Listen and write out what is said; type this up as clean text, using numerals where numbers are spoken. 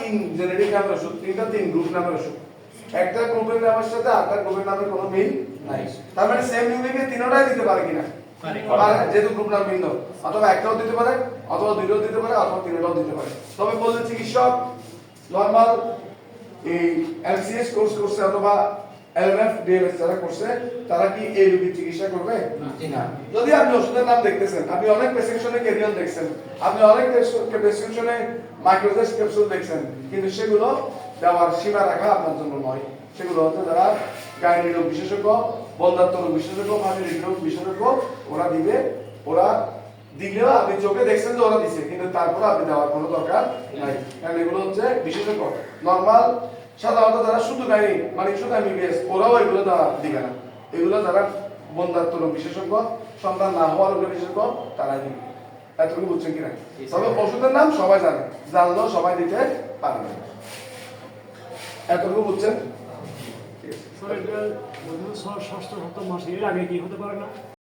তিন জেনেরিক নামের ওষুধ, তিন গ্রুপ নামের ওষুধ। একটা গ্রুপের নামের সাথে আরেকটা গ্রুপের নামের কোনো মিল নাই। তার মানে সেম ইউনিকে তিনটাই দিতে পারে কিনা? পারে, যেহেতু গ্রুপ নাম ভিন্ন। অথবা একটাও দিতে পারে, অথবা দুইটাও দিতে পারে, অথবা তিনটাও দিতে পারে। তবে বললে চিকিৎসক নরমাল এই এমসিএস কোর্স করছে অথবা এলএমএফ ডিএমএস যারা করছে তারা কি এই রোগীর চিকিৎসা করবে না। যদি আপনি ওষুধের নাম দেখতেছেন, আপনি অনেক প্রেসক্রিপশনে ক্যারিয়ন দেখছেন, আপনি অনেক প্রেসক্রিপশনে মাইক্রোডোজ ক্যাপসুল দেখছেন, কিন্তু সেগুলো দেওয়ার সীমা রাখা আপনার জন্য নয়। সেগুলো হচ্ছে যারা গাইনি রোগ বিশেষজ্ঞ, বন্ধাত্ম রোগ বিশেষজ্ঞ, ফাঁসি রোগ বিশেষজ্ঞ, ওরা দিবে। ওরা দিলেও আপনি চোখে দেখছেন যে ওরা দিছে, কিন্তু তারপরে আপনি দেওয়ার কোনো দরকার নাই, কারণ এগুলো হচ্ছে বিশেষজ্ঞ। নরমাল সাধারণত যারা শুধু গাইনি মানে শুধু এমবিবিএস, ওরাও এগুলো দেওয়া দিবে না। এগুলো যারা বন্ধাত্ম রোগ বিশেষজ্ঞ, সন্তান না হওয়ার রোগের বিশেষজ্ঞ, তারাই দিবে। এতটুকু বুঝছেন কিনা? তবে ওষুধের নাম সবাই জানে, জানলেও সবাই দিতে পারবে। এতটুকু বুঝছেন? স্যার, এটা 6 মাসে এর আগে কি হতে পারে না?